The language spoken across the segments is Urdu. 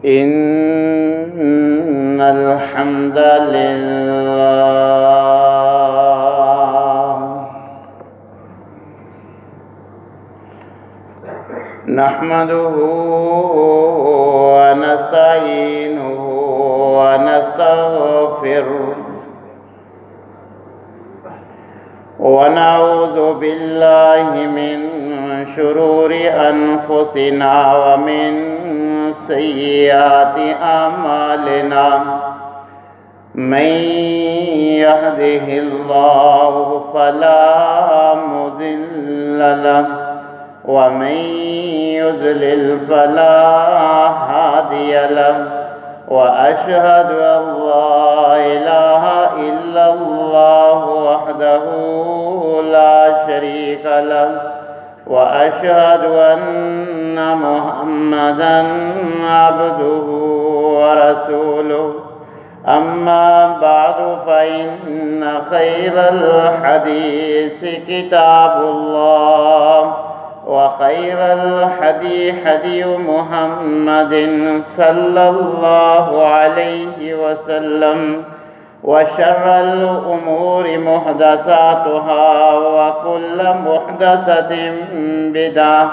إن الحمد لله نحمده ونستعينه ونستغفره ونعوذ بالله من شرور أنفسنا ومن سيئات أعمالنا من يهده الله فلا مضل له ومن يضلل فلا هادي له وأشهد أن لا إله إلا الله وحده لا شريك له وأشهد أن محمدًا عبده ورسوله أما بعد فإن خير الحديث كتاب الله وخير الهدي هدي محمد صلى الله عليه وسلم وشر الأمور محدثاتها وكل محدثة بدعة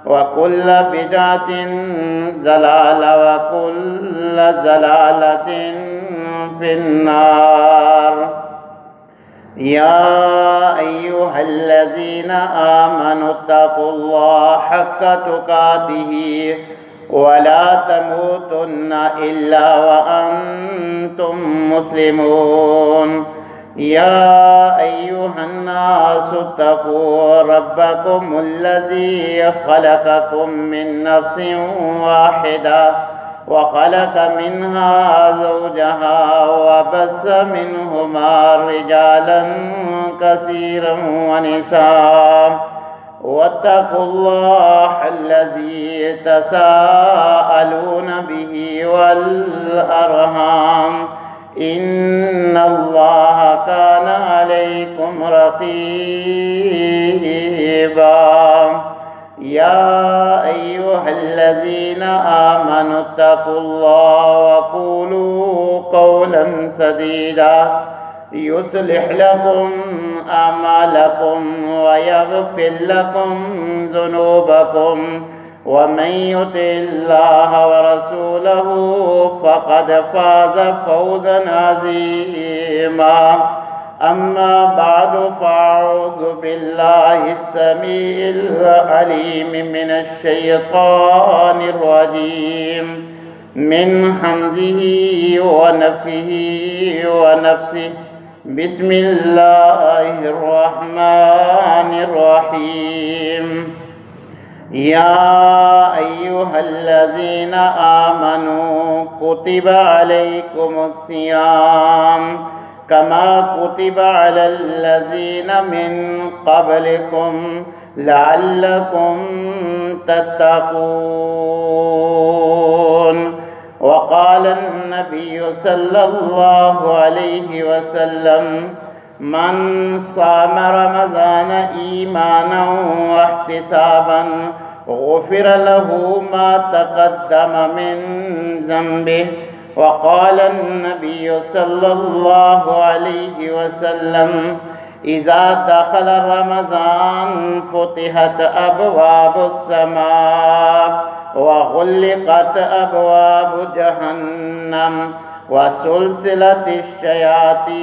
وكل بدعة ضلالة وكل ضلالة في النار. يا أيها الذين آمنوا اتقوا الله حق تقاته ولا تموتن إلا وأنتم مسلمون. يا أيها الناس اتقوا ربكم الذي خلقكم من نفس واحدة وخلق منها زوجها وبث منهما رجالا كثيرا ونساء واتقوا الله الذي تساءلون به والأرحام إن الله كان عليكم رقيبا. يا أيها الذين آمنوا اتقوا الله وقولوا قولا سديدا يصلح لكم أعمالكم ويغفر لكم ذنوبكم ومن يطع الله ورسوله فقد فاز فوزا عظيما. أما بعد فأعوذ بالله السميع العليم من الشيطان الرجيم من حمده ونفخه ونفسه. بسم الله الرحمن الرحيم. يا أيها الذين آمنوا كتب عليكم الصيام كما كتب على الذين من قبلكم لعلكم تتقون. وقال النبي صلى الله عليه وسلم من صام رمضان إيمانا واحتسابا غفر له ما تقدم من ذنبه. وقال النبي صلى الله عليه وسلم إذا دخل رمضان فتحت أبواب السماء وغلقت أبواب جهنم وسلسلة الشياطين.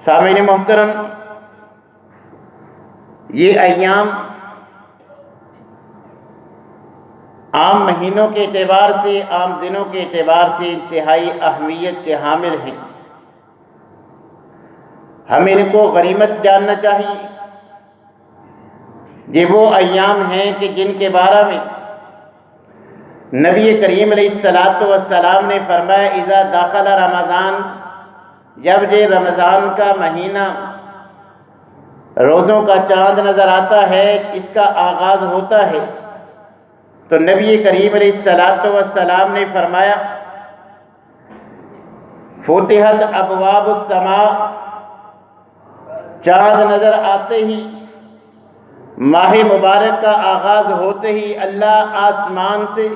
سامعین محترم، یہ ایام عام مہینوں کے اعتبار سے، عام دنوں کے اعتبار سے انتہائی اہمیت کے حامل ہیں۔ ہمیں ان کو غنیمت جاننا چاہیے۔ یہ وہ ایام ہیں کہ جن کے بارے میں نبی کریم علیہ السلام نے فرمایا اذا دخل رمضان، جب یہ رمضان کا مہینہ روزوں کا چاند نظر آتا ہے، اس کا آغاز ہوتا ہے، تو نبی کریم علیہ السلام نے فرمایا فتحت ابواب السماء، چاند نظر آتے ہی، ماہ مبارک کا آغاز ہوتے ہی اللہ آسمان سے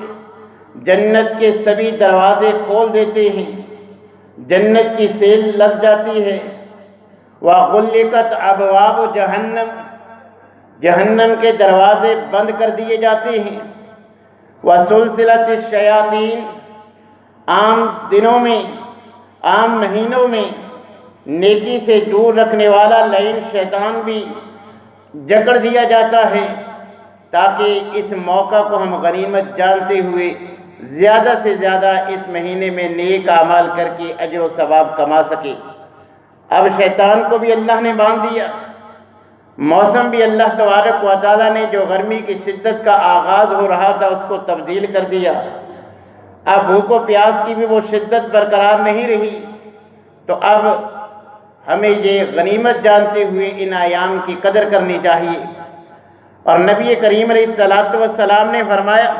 جنت کے سبھی دروازے کھول دیتے ہیں، جنت کی سیل لگ جاتی ہے۔ وَغُلِّقَتْ أَبْوَابُ جہنم، جہنم کے دروازے بند کر دیے جاتے ہیں۔ وَسُلْسِلَتِ الشَّيَاطِينَ، عام دنوں میں، عام مہینوں میں نیکی سے دور رکھنے والا لعین شیطان بھی جکڑ دیا جاتا ہے، تاکہ اس موقع کو ہم غنیمت جانتے ہوئے زیادہ سے زیادہ اس مہینے میں نیک اعمال کر کے اجر و ثواب کما سکے۔ اب شیطان کو بھی اللہ نے باندھ دیا، موسم بھی اللہ تبارک و تعالیٰ نے جو گرمی کی شدت کا آغاز ہو رہا تھا اس کو تبدیل کر دیا۔ اب بھوک و پیاس کی بھی وہ شدت برقرار نہیں رہی، تو اب ہمیں یہ غنیمت جانتے ہوئے ان ایام کی قدر کرنی چاہیے۔ اور نبی کریم علیہ السلام نے فرمایا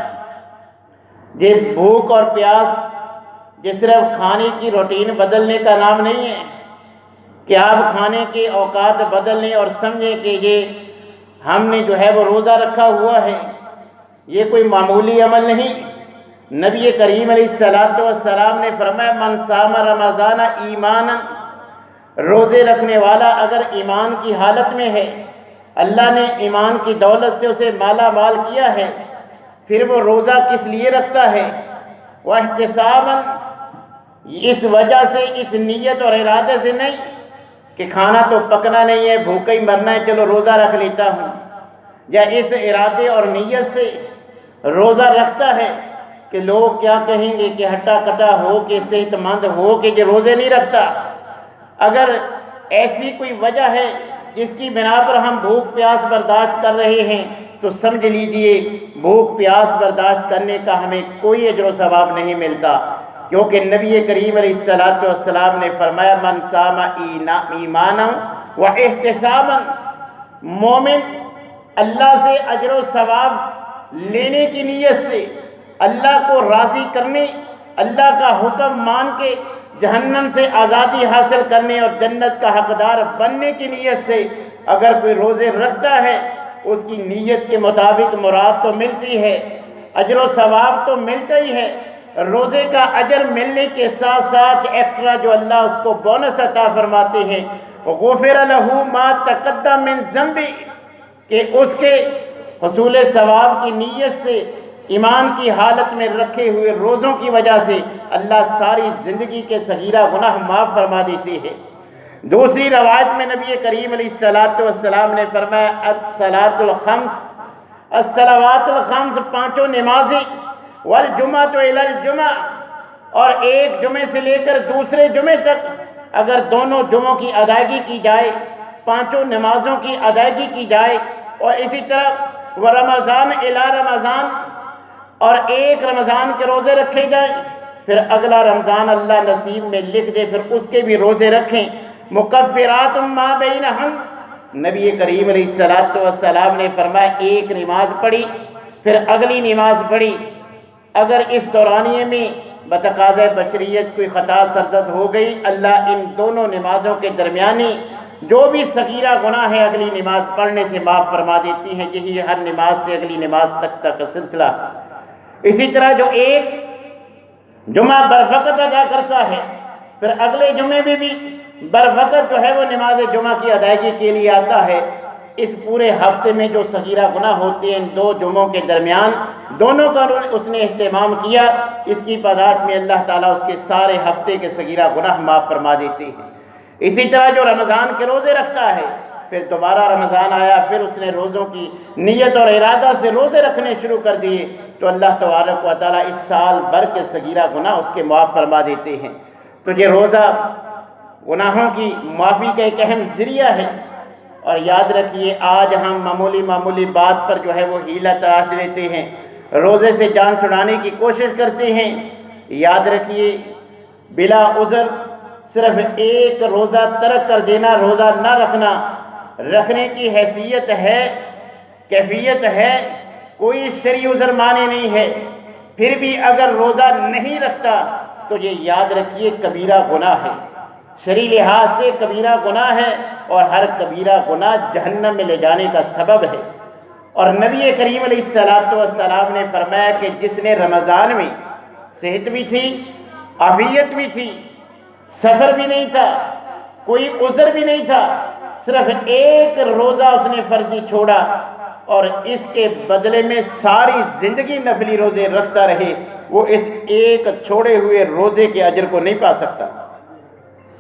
یہ بھوک اور پیاس یہ صرف کھانے کی روٹین بدلنے کا نام نہیں ہے کہ آپ کھانے کے اوقات بدل لیں اور سمجھیں کہ یہ ہم نے جو ہے وہ روزہ رکھا ہوا ہے، یہ کوئی معمولی عمل نہیں۔ نبی کریم علیہ السلام نے فرمایا من صام رمضان ایمانا، روزے رکھنے والا اگر ایمان کی حالت میں ہے، اللہ نے ایمان کی دولت سے اسے مالا مال کیا ہے، پھر وہ روزہ کس لیے رکھتا ہے؟ وَاحْتِسَابًا، اس وجہ سے، اس نیت اور ارادے سے نہیں کہ کھانا تو پکنا نہیں ہے، بھوکا ہی مرنا ہے، چلو روزہ رکھ لیتا ہوں، یا اس ارادے اور نیت سے روزہ رکھتا ہے کہ لوگ کیا کہیں گے، کہ ہٹا کٹا ہو کے صحت مند ہو کے یہ روزے نہیں رکھتا۔ اگر ایسی کوئی وجہ ہے جس کی بنا پر ہم بھوک پیاس برداشت کر رہے ہیں، تو سمجھ لیجئے بھوک پیاس برداشت کرنے کا ہمیں کوئی اجر و ثواب نہیں ملتا، کیونکہ نبی کریم علیہ السلام نے فرمایا من صام ایمانا و احتسابا، مومن اللہ سے اجر و ثواب لینے کی نیت سے، اللہ کو راضی کرنے، اللہ کا حکم مان کے جہنم سے آزادی حاصل کرنے اور جنت کا حقدار بننے کی نیت سے اگر کوئی روزے رکھتا ہے، اس کی نیت کے مطابق مراد تو ملتی ہے، اجر و ثواب تو ملتا ہی ہے۔ روزے کا اجر ملنے کے ساتھ ساتھ ایکسٹرا جو اللہ اس کو بونس عطا فرماتے ہیں، غفر لہ ما تقدم من ذنبہ، کہ اس کے حصول ثواب کی نیت سے، ایمان کی حالت میں رکھے ہوئے روزوں کی وجہ سے اللہ ساری زندگی کے صغیرہ گناہ معاف فرما دیتے ہیں۔ دوسری روایت میں نبی کریم علیہ السلام نے فرمایا الصلاۃ الخمس، الصلوات الخمس، پانچوں نمازیں، والجمعۃ الی الجمعہ، اور ایک جمعے سے لے کر دوسرے جمعے تک اگر دونوں جمعوں کی ادائیگی کی جائے، پانچوں نمازوں کی ادائیگی کی جائے، اور اسی طرح ورمضان الی رمضان، اور ایک رمضان کے روزے رکھے جائیں، پھر اگلا رمضان اللہ نصیب میں لکھ دے پھر اس کے بھی روزے رکھیں، مکفرات ما بینہم، نبی کریم علیہ السلام نے فرمایا ایک نماز پڑھی پھر اگلی نماز پڑھی، اگر اس دورانیے میں بتقاضۂ بشریت کوئی خطا سرزد ہو گئی، اللہ ان دونوں نمازوں کے درمیانی جو بھی صغیرہ گناہ ہے اگلی نماز پڑھنے سے معاف فرما دیتی ہیں۔ یہی ہر نماز سے اگلی نماز تک کا سلسلہ۔ اسی طرح جو ایک جمعہ بر وقت ادا کرتا ہے، پھر اگلے جمعے میں بھی بر وقت جو ہے وہ نماز جمعہ کی ادائیگی کے لیے آتا ہے، اس پورے ہفتے میں جو صغیرہ گناہ ہوتے ہیں ان دو جمعوں کے درمیان دونوں کا اس نے اہتمام کیا، اس کی پاداش میں اللہ تعالیٰ اس کے سارے ہفتے کے صغیرہ گناہ معاف فرما دیتے ہیں۔ اسی طرح جو رمضان کے روزے رکھتا ہے، پھر دوبارہ رمضان آیا، پھر اس نے روزوں کی نیت اور ارادہ سے روزے رکھنے شروع کر دیے، تو اللہ تبارک و تعالیٰ اس سال بھر کے صغیرہ گناہ اس کے معاف فرما دیتے ہیں۔ تو یہ روزہ گناہوں کی معافی کا ایک اہم ذریعہ ہے۔ اور یاد رکھیے، آج ہم معمولی بات پر جو ہے وہ حیلہ تراش لیتے ہیں، روزے سے جان چھڑانے کی کوشش کرتے ہیں۔ یاد رکھیے، بلا عذر صرف ایک روزہ ترک کر دینا، روزہ نہ رکھنا، رکھنے کی حیثیت ہے، کیفیت ہے، کوئی شرعی عذر مانے نہیں ہے، پھر بھی اگر روزہ نہیں رکھتا تو یہ یاد رکھیے کبیرہ گناہ ہے، شرعی لحاظ سے کبیرہ گناہ ہے، اور ہر کبیرہ گناہ جہنم میں لے جانے کا سبب ہے۔ اور نبی کریم علیہ السلام نے فرمایا کہ جس نے رمضان میں صحت بھی تھی، عافیت بھی تھی، سفر بھی نہیں تھا، کوئی عذر بھی نہیں تھا، صرف ایک روزہ اس نے فرضی چھوڑا اور اس کے بدلے میں ساری زندگی نفلی روزے رکھتا رہے، وہ اس ایک چھوڑے ہوئے روزے کے اجر کو نہیں پا سکتا۔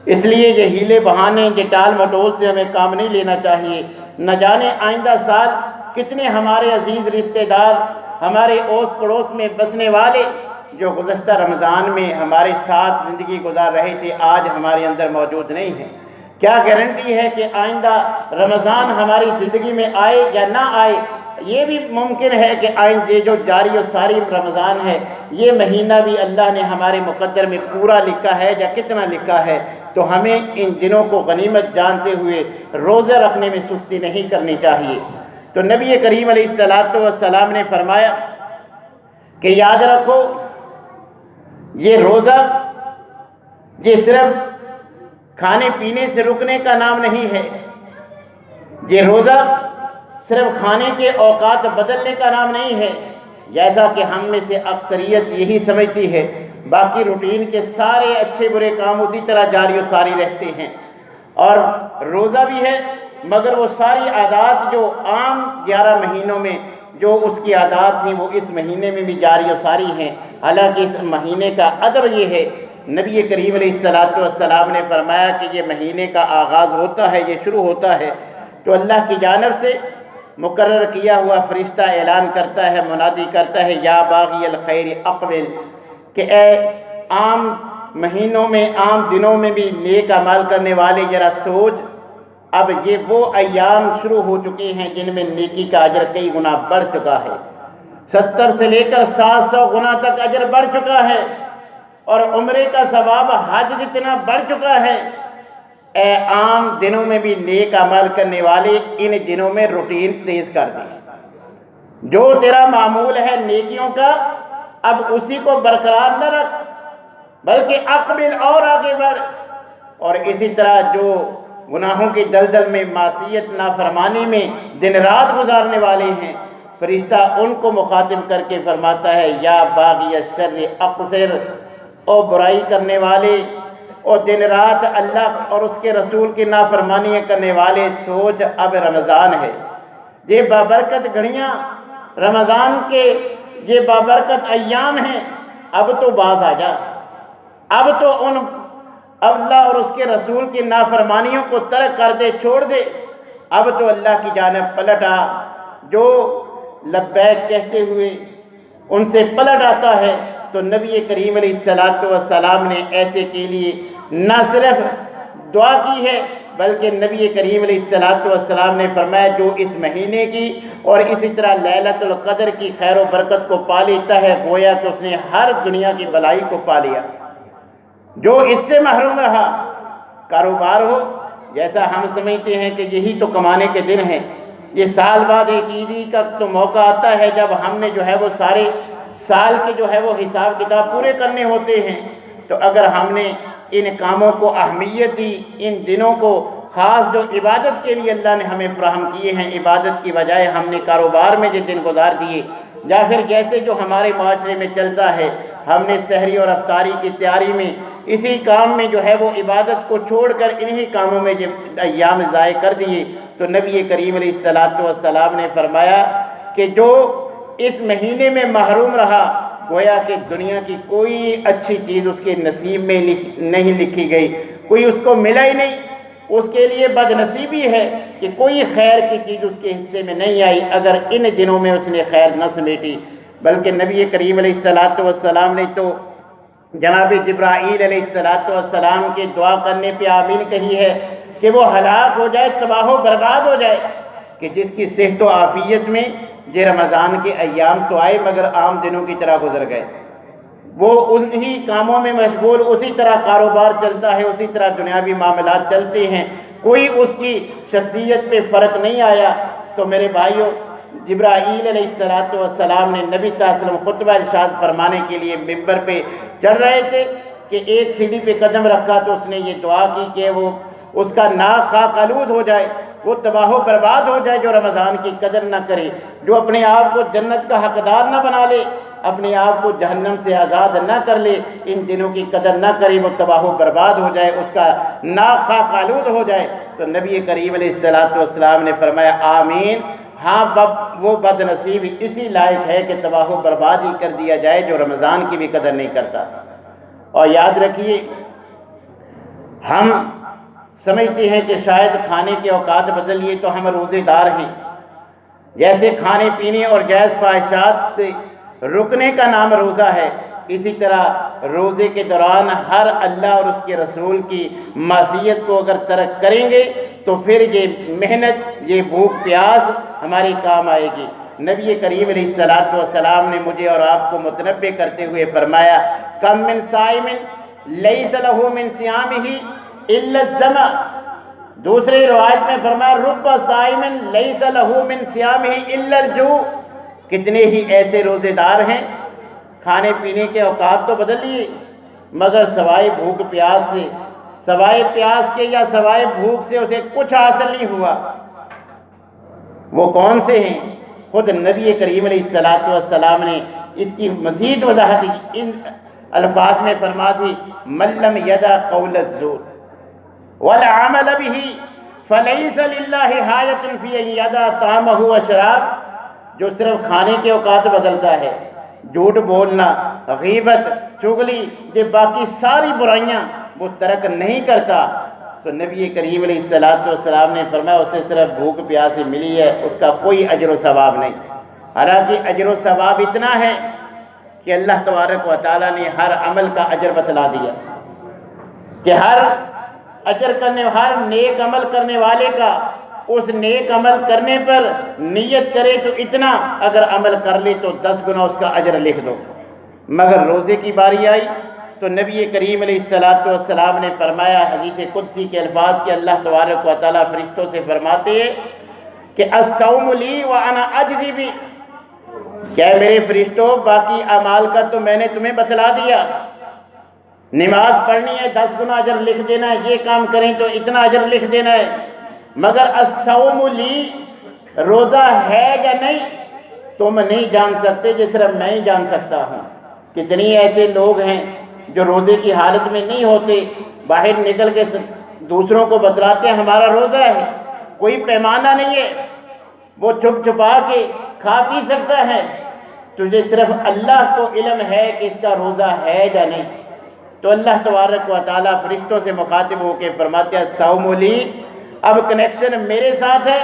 اس لیے یہ ہیلے بہانے، یہ ٹال مٹول سے ہمیں کام نہیں لینا چاہیے۔ نہ جانے آئندہ سال کتنے ہمارے عزیز رشتہ دار، ہمارے اوس پڑوس میں بسنے والے جو گزشتہ رمضان میں ہمارے ساتھ زندگی گزار رہے تھے، آج ہمارے اندر موجود نہیں ہیں۔ کیا گارنٹی ہے کہ آئندہ رمضان ہماری زندگی میں آئے یا نہ آئے؟ یہ بھی ممکن ہے کہ آئندہ جو جاری و ساری رمضان ہے، یہ مہینہ بھی اللہ نے ہمارے مقدر میں پورا لکھا ہے یا کتنا لکھا ہے، تو ہمیں ان دنوں کو غنیمت جانتے ہوئے روزہ رکھنے میں سستی نہیں کرنی چاہیے۔ تو نبی کریم علیہ السلام نے فرمایا کہ یاد رکھو، یہ روزہ یہ صرف کھانے پینے سے رکنے کا نام نہیں ہے، یہ روزہ صرف کھانے کے اوقات بدلنے کا نام نہیں ہے، جیسا کہ ہم میں سے اکثریت یہی سمجھتی ہے۔ باقی روٹین کے سارے اچھے برے کام اسی طرح جاری و ساری رہتے ہیں، اور روزہ بھی ہے مگر وہ ساری عادات جو عام 11 مہینوں میں جو اس کی عادات تھیں وہ اس مہینے میں بھی جاری و ساری ہیں۔ حالانکہ اس مہینے کا ادب یہ ہے، نبی کریم علیہ السلام نے فرمایا کہ یہ مہینے کا آغاز ہوتا ہے، یہ شروع ہوتا ہے تو اللہ کی جانب سے مقرر کیا ہوا فرشتہ اعلان کرتا ہے، منادی کرتا ہے، یا باغی الخیر اقبل، کہ اے عام مہینوں میں، عام دنوں میں بھی نیک اعمال کرنے والے ذرا سوچ، اب یہ وہ ایام شروع ہو چکے ہیں جن میں نیکی کا اجر کئی گنا بڑھ چکا ہے، 70 سے لے کر 700 گنا تک اجر بڑھ چکا ہے، اور عمرے کا ثواب حج جتنا بڑھ چکا ہے۔ اے عام دنوں میں بھی نیک عمل کرنے والے، ان دنوں میں روٹین تیز کر دیں، جو تیرا معمول ہے نیکیوں کا اب اسی کو برقرار نہ رکھ بلکہ اقبل اور آگے بڑھ۔ اور اسی طرح جو گناہوں کی دلدل میں، معصیت نافرمانی میں دن رات گزارنے والے ہیں، فرشتہ ان کو مخاطب کر کے فرماتا ہے، یا باغی الشر اقصر، او برائی کرنے والے اور دن رات اللہ اور اس کے رسول کی نافرمانیاں کرنے والے، سوچ اب رمضان ہے، یہ بابرکت گھڑیاں رمضان کے یہ بابرکت ایام ہیں، اب تو باز آ جا، اب تو ان اللہ اور اس کے رسول کی نافرمانیوں کو ترک کر دے، چھوڑ دے، اب تو اللہ کی جانب پلٹ آ۔ جو لبیک کہتے ہوئے ان سے پلٹ آتا ہے تو نبی کریم علیہ السلام نے ایسے کے لیے نہ صرف دعا کی ہے بلکہ نبی کریم علیہ السلام نے فرمایا، جو اس مہینے کی اور اسی طرح لیلۃ القدر کی خیر و برکت کو پا لیتا ہے، گویا کہ اس نے ہر دنیا کی بلائی کو پا لیا۔ جو اس سے محروم رہا، کاروبار ہو، جیسا ہم سمجھتے ہیں کہ یہی تو کمانے کے دن ہیں، یہ سال بعد ایک عیدی کا تو موقع آتا ہے جب ہم نے جو ہے وہ سارے سال کے جو ہے وہ حساب کتاب پورے کرنے ہوتے ہیں، تو اگر ہم نے ان کاموں کو اہمیت دی، ان دنوں کو خاص جو عبادت کے لیے اللہ نے ہمیں فراہم کیے ہیں، عبادت کی بجائے ہم نے کاروبار میں جو دن گزار دیے، یا پھر جیسے جو ہمارے معاشرے میں چلتا ہے، ہم نے سحری اور افطاری کی تیاری میں اسی کام میں جو ہے وہ عبادت کو چھوڑ کر انہی کاموں میں جب ایام ضائع کر دیے، تو نبی کریم علیہ السلام نے فرمایا کہ جو اس مہینے میں محروم رہا، گویا کہ دنیا کی کوئی اچھی چیز اس کے نصیب میں نہیں لکھی گئی، کوئی اس کو ملا ہی نہیں۔ اس کے لیے بدنصیبی ہے کہ کوئی خیر کی چیز اس کے حصے میں نہیں آئی اگر ان دنوں میں اس نے خیر نہ سمیٹی۔ بلکہ نبی کریم علیہ السلام نے تو جناب جبرائیل علیہ السلام کے دعا کرنے پہ آمین کہی ہے کہ وہ ہلاک ہو جائے، تباہ و برباد ہو جائے، کہ جس کی صحت و عافیت میں یہ رمضان کے ایام تو آئے مگر عام دنوں کی طرح گزر گئے۔ وہ انہی کاموں میں مشغول، اسی طرح کاروبار چلتا ہے، اسی طرح دنیاوی معاملات چلتے ہیں، کوئی اس کی شخصیت پہ فرق نہیں آیا۔ تو میرے بھائیوں، جبرائیل علیہ السلام نے نبی صلی اللہ علیہ وسلم خطبہ ارشاد فرمانے کے لیے ممبر پہ چڑھ رہے تھے کہ ایک سیڑھی پہ قدم رکھا تو اس نے یہ دعا کی کہ وہ اس کا ناک خاک آلود ہو جائے، وہ تباہ و برباد ہو جائے جو رمضان کی قدر نہ کرے، جو اپنے آپ کو جنت کا حقدار نہ بنا لے، اپنے آپ کو جہنم سے آزاد نہ کر لے، ان دنوں کی قدر نہ کرے، وہ تباہ و برباد ہو جائے، اس کا ناک خاک آلود ہو جائے۔ تو نبی کریم علیہ السلام نے فرمایا آمین، ہاں وہ بد نصیب اسی لائق ہے کہ تباہ و برباد ہی کر دیا جائے جو رمضان کی بھی قدر نہیں کرتا۔ اور یاد رکھیے، ہم سمجھتے ہیں کہ شاید کھانے کے اوقات بدل لیے تو ہم روزے دار ہیں۔ جیسے کھانے پینے اور جائز خواہشات سے رکنے کا نام روزہ ہے، اسی طرح روزے کے دوران ہر اللہ اور اس کے رسول کی معصیت کو اگر ترک کریں گے تو پھر یہ محنت، یہ بھوک پیاس ہمارے کام آئے گی۔ نبی کریم علیہ السلام نے مجھے اور آپ کو متنبہ کرتے ہوئے فرمایا کم من صائم لیس لہ من صیامہ الا الظمأ، دوسری روایت میں فرمایا رب صائم لیس لہ من صیامہ الا الجوع، کتنے ہی ایسے روزے دار ہیں کھانے پینے کے اوقات تو بدل لیے مگر سوائے بھوک پیاس سے، سوائے پیاس کے یا سوائے بھوک سے اسے کچھ حاصل نہیں ہوا۔ وہ کون سے ہیں؟ خود نبی کریم علیہ السلام نے اس کی مزید وضاحت ان الفاظ میں فرما دی من لم یدع قول الزور والعمل به فلیس للہ حاجۃ فی ان یدع طعامہ وشراب، جو صرف کھانے کے اوقات بدلتا ہے، جھوٹ بولنا، غیبت، چغلی، یہ باقی ساری برائیاں وہ ترک نہیں کرتا، تو نبی کریم علیہ السلام نے فرمایا اسے صرف بھوک پیاس سے ملی ہے، اس کا کوئی اجر و ثواب نہیں۔ حالانکہ اجر و ثواب اتنا ہے کہ اللہ تبارک و تعالیٰ نے ہر عمل کا اجر بتلا دیا کہ ہر نیک عمل کرنے والے کا اس نیک عمل کرنے پر نیت کرے تو اتنا، اگر عمل کر لے تو 10 گنا اس کا اجر لکھ دو۔ مگر روزے کی باری آئی تو نبی کریم علیہ السلام نے فرمایا حدیث قدسی کے الفاظ کہ اللہ تبارک و تعالیٰ فرشتوں سے فرماتے ہیں کہ الصوم لی وانا اجزی بی، کیا میرے فرشتوں باقی اعمال کا تو میں نے تمہیں بتلا دیا، نماز پڑھنی ہے 10 گنا اجر لکھ دینا ہے، یہ کام کریں تو اتنا اجر لکھ دینا ہے، مگر الصوم لی، روزہ ہے یا نہیں تم نہیں جان سکتے، جو صرف میں ہی جان سکتا ہوں۔ کتنی ایسے لوگ ہیں جو روزے کی حالت میں نہیں ہوتے، باہر نکل کے دوسروں کو بتلاتے ہیں ہمارا روزہ ہے، کوئی پیمانہ نہیں ہے، وہ چھپ چھپا کے کھا پی سکتا ہے، تجھے صرف اللہ کو علم ہے کہ اس کا روزہ ہے یا نہیں۔ تو اللہ تبارک و تعالیٰ فرشتوں سے مخاطب ہو کے فرماتے ہیں صوم لی، اب کنیکشن میرے ساتھ ہے،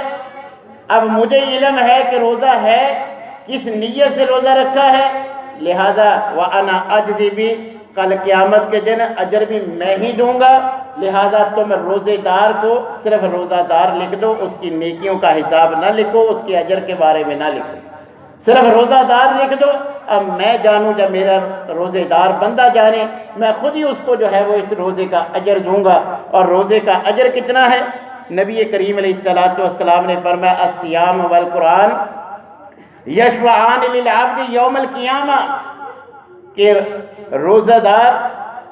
اب مجھے علم ہے کہ روزہ ہے، کس نیت سے روزہ رکھا ہے، لہذا وَأَنَا أَجْزِي بِهِ، کل قیامت کے دن اجر بھی میں ہی دوں گا، لہذا تم روزے دار کو صرف روزہ دار لکھ دو، اس کی نیکیوں کا حساب نہ لکھو، اس کے اجر کے بارے میں نہ لکھو، صرف روزہ دار لکھ دو۔ اب میں جانوں جب میرا روزے دار بندہ جانے، میں خود ہی اس کو جو ہے وہ اس روزے کا اجر دوں گا۔ اور روزے کا اجر کتنا ہے؟ نبی کریم علیہ السلام نے فرمایا الصیام والقرآن یشفعان للعبد یوم القیامہ، کہ روزہ دار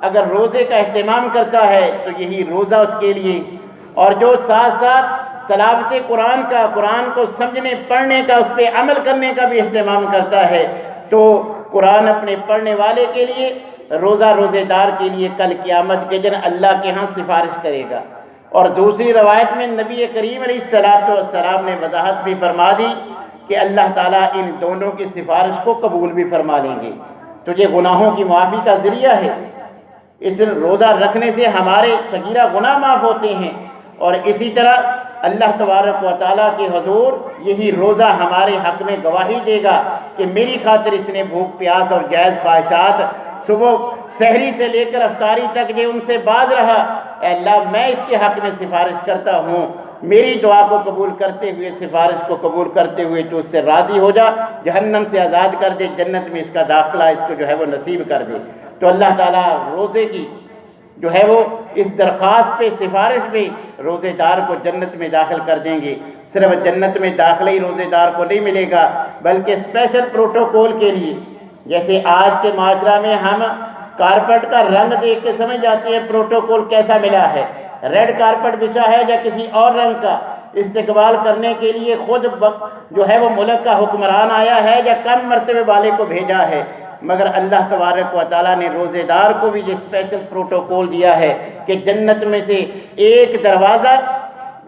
اگر روزے کا اہتمام کرتا ہے تو یہی روزہ اس کے لیے، اور جو ساتھ ساتھ تلاوت قرآن کا، قرآن کو سمجھنے پڑھنے کا، اس پہ عمل کرنے کا بھی اہتمام کرتا ہے تو قرآن اپنے پڑھنے والے کے لیے، روزہ روزے دار کے لیے کل قیامت کے دن اللہ کے ہاں سفارش کرے گا۔ اور دوسری روایت میں نبی کریم علیہ السلام نے وضاحت بھی فرما دی کہ اللہ تعالیٰ ان دونوں کی سفارش کو قبول بھی فرما لیں گے، تجھے گناہوں کی معافی کا ذریعہ ہے۔ اس روزہ رکھنے سے ہمارے صغیرہ گناہ معاف ہوتے ہیں، اور اسی طرح اللہ تبارک و تعالیٰ کے حضور یہی روزہ ہمارے حق میں گواہی دے گا کہ میری خاطر اس نے بھوک پیاس اور جائز خواہشات صبح سحری سے لے کر افطاری تک جو ان سے باز رہا، اے اللہ میں اس کے حق میں سفارش کرتا ہوں، میری دعا کو قبول کرتے ہوئے، سفارش کو قبول کرتے ہوئے تو اس سے راضی ہو جا، جہنم سے آزاد کر دے، جنت میں اس کا داخلہ اس کو جو ہے وہ نصیب کر دے۔ تو اللہ تعالیٰ روزے کی جو ہے وہ اس درخواست پہ، سفارش پہ روزے دار کو جنت میں داخل کر دیں گے۔ صرف جنت میں داخلہ ہی روزے دار کو نہیں ملے گا، بلکہ اسپیشل پروٹوکول کے لیے، جیسے آج کے معاشرہ میں ہم کارپٹ کا رنگ دیکھ کے سمجھ جاتے ہیں پروٹوکول کیسا ملا ہے، ریڈ کارپٹ بچھا ہے یا کسی اور رنگ کا، استقبال کرنے کے لیے خود جو ہے وہ ملک کا حکمران آیا ہے یا کم مرتبے والے کو بھیجا ہے۔ مگر اللہ تبارک و تعالیٰ نے روزے دار کو بھی یہ اسپیشل پروٹوکول دیا ہے کہ جنت میں سے ایک دروازہ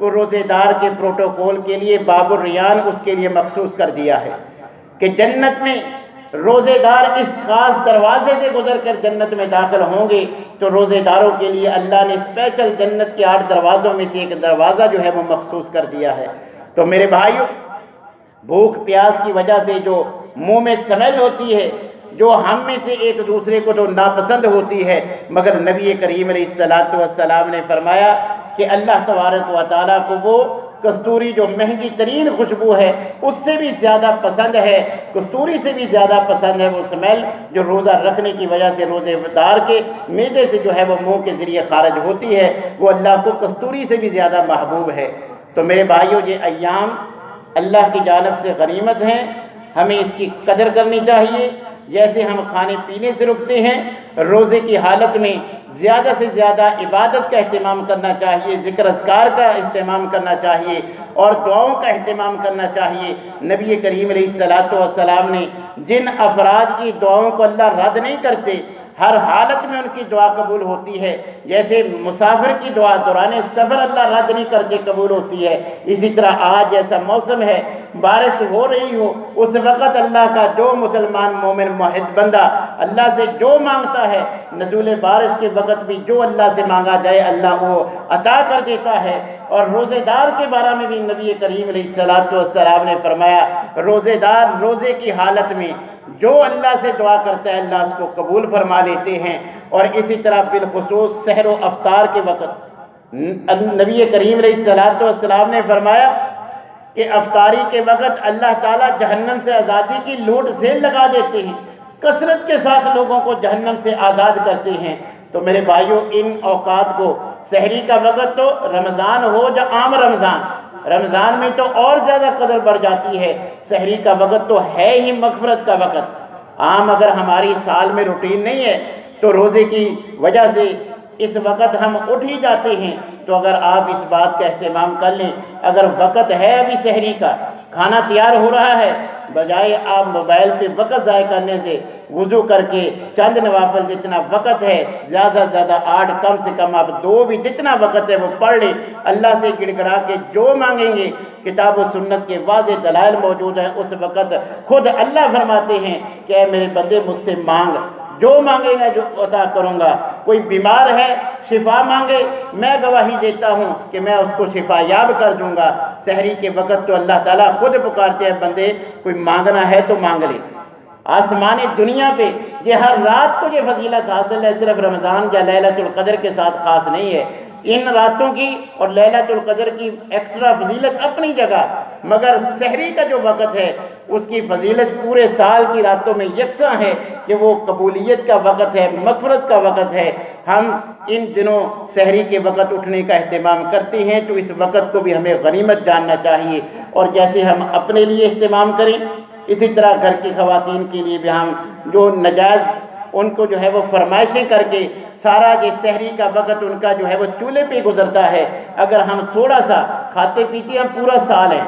وہ روزے دار کے پروٹوکول کے لیے، باب الریان اس کے لیے مخصوص کر دیا ہے کہ جنت میں روزے دار اس خاص دروازے سے گزر کر جنت میں داخل ہوں گے۔ تو روزے داروں کے لیے اللہ نے اسپیشل جنت کے 8 دروازوں میں سے ایک دروازہ جو ہے وہ مخصوص کر دیا ہے۔ تو میرے بھائیوں، بھوک پیاس کی وجہ سے جو منہ میں سمیل ہوتی ہے، جو ہم میں سے ایک دوسرے کو جو ناپسند ہوتی ہے، مگر نبی کریم علیہ السلام نے فرمایا کہ اللہ تبارک و تعالیٰ کو وہ کستوری جو مہنگی ترین خوشبو ہے اس سے بھی زیادہ پسند ہے، کستوری سے بھی زیادہ پسند ہے وہ سمیل جو روزہ رکھنے کی وجہ سے روزے دار کے معدے سے جو ہے وہ منہ کے ذریعے خارج ہوتی ہے، وہ اللہ کو کستوری سے بھی زیادہ محبوب ہے۔ تو میرے بھائیوں، یہ ایام اللہ کی جانب سے غنیمت ہیں، ہمیں اس کی قدر کرنی چاہیے۔ جیسے ہم کھانے پینے سے رکتے ہیں، روزے کی حالت میں زیادہ سے زیادہ عبادت کا اہتمام کرنا چاہیے، ذکر اذکار کا اہتمام کرنا چاہیے اور دعاؤں کا اہتمام کرنا چاہیے۔ نبی کریم علیہ السلام نے جن افراد کی دعاؤں کو اللہ رد نہیں کرتے، ہر حالت میں ان کی دعا قبول ہوتی ہے، جیسے مسافر کی دعا دوران سفر اللہ رد نہیں کرتے قبول ہوتی ہے، اسی طرح آج جیسا موسم ہے، بارش ہو رہی ہو، اس وقت اللہ کا جو مسلمان مومن موحد بندہ اللہ سے جو مانگتا ہے، نزول بارش کے وقت بھی جو اللہ سے مانگا جائے اللہ وہ عطا کر دیتا ہے۔ اور روزے دار کے بارے میں بھی نبی کریم علیہ السلام نے فرمایا، روزے دار روزے کی حالت میں جو اللہ سے دعا کرتا ہے اللہ اس کو قبول فرما لیتے ہیں۔ اور اسی طرح بالخصوص سحر و افطار کے وقت نبی کریم علیہ السلام نے فرمایا کہ افطاری کے وقت اللہ تعالیٰ جہنم سے آزادی کی لوٹ زیل لگا دیتے ہیں، کثرت کے ساتھ لوگوں کو جہنم سے آزاد کرتے ہیں۔ تو میرے بھائیوں، ان اوقات کو، سحری کا وقت تو رمضان ہو یا عام رمضان میں تو اور زیادہ قدر بڑھ جاتی ہے، سحری کا وقت تو ہے ہی مغفرت کا وقت۔ عام اگر ہماری سال میں روٹین نہیں ہے تو روزے کی وجہ سے اس وقت ہم اٹھ ہی جاتے ہیں، تو اگر آپ اس بات کا اہتمام کر لیں، اگر وقت ہے ابھی سحری کا، کھانا تیار ہو رہا ہے، بجائے آپ موبائل پہ وقت ضائع کرنے سے وضو کر کے چند نوافل جتنا وقت ہے، زیادہ سے زیادہ 8، کم سے کم آپ 2 بھی جتنا وقت ہے وہ پڑھ لیں، اللہ سے گڑ گڑا کے جو مانگیں گے، کتاب و سنت کے واضح دلائل موجود ہیں، اس وقت خود اللہ فرماتے ہیں کہ اے میرے بندے مجھ سے مانگ، جو مانگے گا جو عطا کروں گا۔ کوئی بیمار ہے شفا مانگے، میں گواہی دیتا ہوں کہ میں اس کو شفا یاب کر دوں گا۔ سحری کے وقت تو اللہ تعالیٰ خود پکارتے ہیں، بندے کوئی مانگنا ہے تو مانگ لے۔ آسمانی دنیا پہ یہ ہر رات کو یہ فضیلت حاصل ہے، صرف رمضان یا لیلۃ القدر کے ساتھ خاص نہیں ہے، ان راتوں کی اور لیلۃ القدر کی ایکسٹرا فضیلت اپنی جگہ، مگر سحری کا جو وقت ہے اس کی فضیلت پورے سال کی راتوں میں یکساں ہے کہ وہ قبولیت کا وقت ہے، مغفرت کا وقت ہے۔ ہم ان دنوں سحری کے وقت اٹھنے کا اہتمام کرتے ہیں، تو اس وقت کو بھی ہمیں غنیمت جاننا چاہیے، اور جیسے ہم اپنے لیے اہتمام کریں، اسی طرح گھر کی خواتین کے لیے بھی ہم جو نجائز ان کو جو ہے وہ فرمائشیں کر کے سارا یہ سحری کا وقت ان کا جو ہے وہ چولہے پہ گزرتا ہے، اگر ہم تھوڑا سا کھاتے پیتے ہم پورا سال ہیں،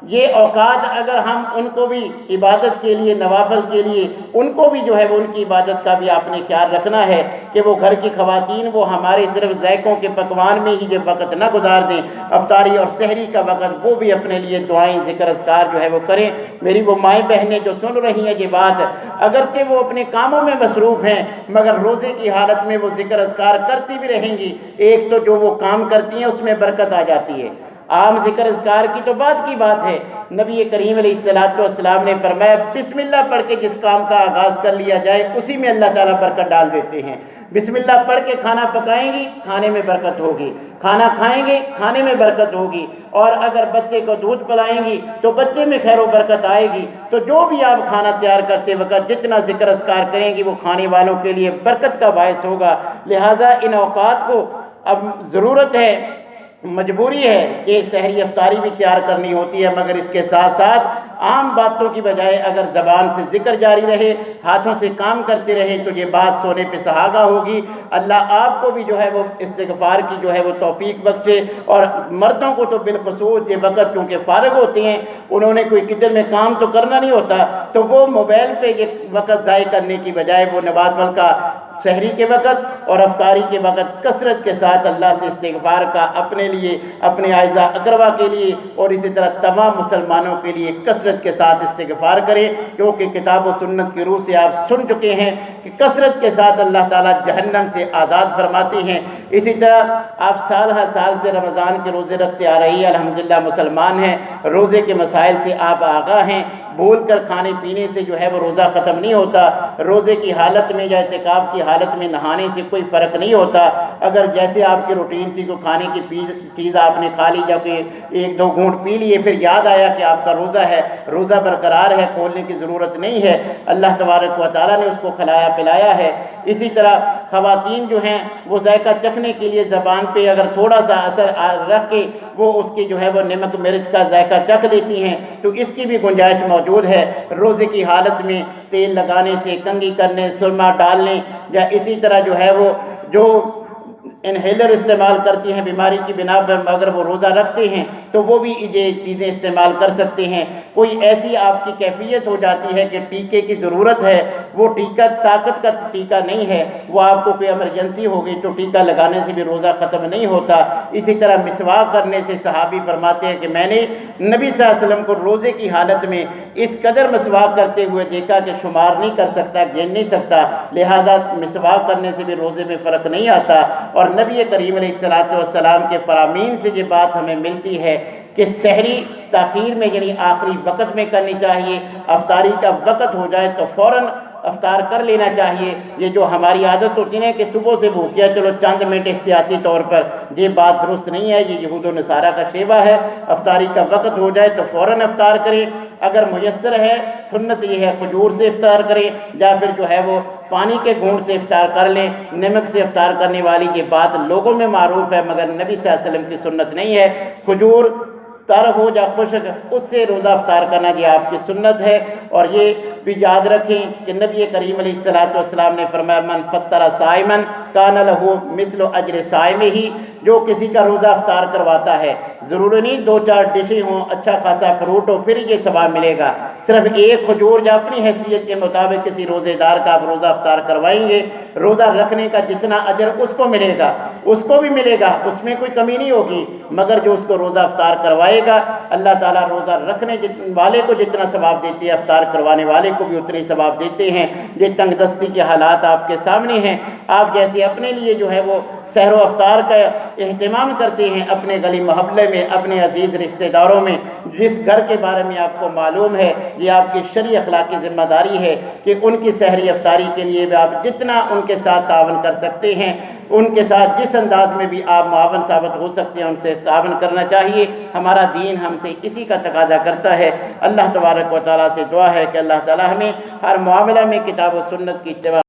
یہ اوقات اگر ہم ان کو بھی عبادت کے لیے، نوافل کے لیے، ان کو بھی جو ہے وہ ان کی عبادت کا بھی آپ نے خیال رکھنا ہے کہ وہ گھر کی خواتین وہ ہمارے صرف ذائقوں کے پکوان میں ہی جو وقت نہ گزار دیں، افطاری اور سحری کا وقت وہ بھی اپنے لیے دعائیں، ذکر اذکار جو ہے وہ کریں۔ میری وہ مائیں بہنیں جو سن رہی ہیں یہ بات، اگرچہ وہ اپنے کاموں میں مصروف ہیں مگر روزے کی حالت میں وہ ذکر اذکار کرتی بھی رہیں گی۔ ایک تو جو وہ کام کرتی ہیں اس میں برکت آ جاتی ہے، عام ذکر اذکار کی تو بعد کی بات ہے۔ نبی کریم علیہ السلام نے فرمایا بسم اللہ پڑھ کے جس کام کا آغاز کر لیا جائے اسی میں اللہ تعالیٰ برکت ڈال دیتے ہیں۔ بسم اللہ پڑھ کے کھانا پکائیں گی، کھانے میں برکت ہوگی، کھانا کھائیں گے، کھانے میں برکت ہوگی، اور اگر بچے کو دودھ پلائیں گی تو بچے میں خیر و برکت آئے گی۔ تو جو بھی آپ کھانا تیار کرتے وقت جتنا ذکر اذکار کریں گی وہ کھانے والوں کے لیے برکت کا باعث ہوگا۔ لہٰذا ان اوقات کو اب ضرورت ہے، مجبوری ہے کہ سحری افطاری بھی تیار کرنی ہوتی ہے، مگر اس کے ساتھ ساتھ عام باتوں کی بجائے اگر زبان سے ذکر جاری رہے، ہاتھوں سے کام کرتے رہے تو یہ بات سونے پہ سہاگا ہوگی۔ اللہ آپ کو بھی جو ہے وہ استغفار کی جو ہے وہ توفیق بخشے، اور مردوں کو تو بالخصوص یہ وقت کیونکہ فارغ ہوتے ہیں، انہوں نے کوئی کچن میں کام تو کرنا نہیں ہوتا، تو وہ موبائل پہ یہ وقت ضائع کرنے کی بجائے وہ نوافل کا سحری کے وقت اور افطاری کے وقت کثرت کے ساتھ اللہ سے استغفار کا اپنے لیے، اپنے اعزا اقربا کے لیے اور اسی طرح تمام مسلمانوں کے لیے کثرت کے ساتھ استغفار کریں، کیونکہ کتاب و سنت کی روح سے آپ سن چکے ہیں کہ کثرت کے ساتھ اللہ تعالیٰ جہنم سے آزاد فرماتے ہیں۔ اسی طرح آپ سال ہر سال سے رمضان کے روزے رکھتے آ رہی ہیں، الحمدللہ مسلمان ہیں، روزے کے مسائل سے آپ آگاہ ہیں، بھول کر کھانے پینے سے جو ہے وہ روزہ ختم نہیں ہوتا۔ روزے کی حالت میں یا اعتکاف کی حالت میں نہانے سے کوئی فرق نہیں ہوتا۔ اگر جیسے آپ کی روٹین تھی کہ کھانے کی چیز آپ نے کھا لی، جب کہ ایک دو گھونٹ پی لیے پھر یاد آیا کہ آپ کا روزہ ہے، روزہ برقرار ہے، کھولنے کی ضرورت نہیں ہے، اللہ تبارک و تعالیٰ نے اس کو کھلایا پلایا ہے۔ اسی طرح خواتین جو ہیں وہ ذائقہ چکھنے کے لیے زبان پہ اگر تھوڑا سا اثر رکھ کے وہ اس کی جو ہے وہ نمک مرچ کا ذائقہ چکھ لیتی ہیں تو اس کی بھی گنجائش موجود ہے۔ روزے کی حالت میں تیل لگانے سے، کنگھی کرنے، سرما ڈالنے، یا اسی طرح جو ہے وہ جو انہیلر استعمال کرتی ہیں بیماری کی بنا پر اگر وہ روزہ رکھتے ہیں تو وہ بھی یہ چیزیں استعمال کر سکتے ہیں۔ کوئی ایسی آپ کی کیفیت ہو جاتی ہے کہ ٹیکے کی ضرورت ہے، وہ ٹیکہ طاقت کا ٹیکہ نہیں ہے، وہ آپ کو کوئی ایمرجنسی ہو گئی تو ٹیکہ لگانے سے بھی روزہ ختم نہیں ہوتا۔ اسی طرح مسواک کرنے سے صحابی فرماتے ہیں کہ میں نے نبی صلی اللہ علیہ وسلم کو روزے کی حالت میں اس قدر مسواک کرتے ہوئے دیکھا کہ شمار نہیں کر سکتا، گن نہیں سکتا، لہذا مسواک کرنے سے بھی روزے میں فرق نہیں آتا۔ اور نبی کریم علیہ السلام کے فرامین سے یہ بات ہمیں ملتی ہے کہ سحری تاخیر میں یعنی آخری وقت میں کرنی چاہیے، افطاری کا وقت ہو جائے تو فوراً افطار کر لینا چاہیے۔ یہ جو ہماری عادت ہوتی ہے کہ صبح سے بھوکیا چلو چند منٹ احتیاطی طور پر، یہ بات درست نہیں ہے، یہ یہود و نصارہ کا شیوہ ہے۔ افطاری کا وقت ہو جائے تو فوراً افطار کریں، اگر میسر ہے سنت یہ ہے کھجور سے افطار کریں یا پھر جو ہے وہ پانی کے گھونٹ سے افطار کر لیں۔ نمک سے افطار کرنے والی یہ بات لوگوں میں معروف ہے مگر نبی صلی اللہ علیہ وسلم کی سنت نہیں ہے۔ کھجور تر ہو یا خشک اس سے روزہ افطار کرنا یہ آپ کی سنت ہے۔ اور یہ بھی یاد رکھیں کہ نبی کریم علیہ السلام نے فرمایا من فطر صائمن کان لہ مثل اجر صائمہ، جو کسی کا روزہ افطار کرواتا ہے، ضروری نہیں دو چار ڈشیں ہوں، اچھا خاصا فروٹ ہو پھر یہ ثواب ملے گا، صرف ایک کھجور یا اپنی حیثیت کے مطابق کسی روزے دار کا آپ روزہ افطار کروائیں گے، روزہ رکھنے کا جتنا اجر اس کو ملے گا اس کو بھی ملے گا، اس میں کوئی کمی نہیں ہوگی، مگر جو اس کو روزہ افطار کروائے گا اللہ تعالیٰ روزہ رکھنے والے کو جتنا ثواب دیتے ہیں افطار کروانے والے کو بھی اتنے ثواب دیتے ہیں۔ یہ تنگ دستی کے حالات آپ کے سامنے ہیں، آپ جیسے اپنے لیے جو ہے وہ سحر و افطار کا اہتمام کرتے ہیں اپنے گلی محلے میں، اپنے عزیز رشتہ داروں میں، جس گھر کے بارے میں آپ کو معلوم ہے یہ آپ کی شرعی اخلاقی ذمہ داری ہے کہ ان کی سحری افطاری کے لیے بھی آپ جتنا ان کے ساتھ تعاون کر سکتے ہیں، ان کے ساتھ جس انداز میں بھی آپ معاون ثابت ہو سکتے ہیں ان سے تعاون کرنا چاہیے۔ ہمارا دین ہم سے اسی کا تقاضا کرتا ہے۔ اللہ تبارک و تعالیٰ سے دعا ہے کہ اللہ تعالیٰ ہمیں ہر معاملہ میں کتاب و سنت کی اتباع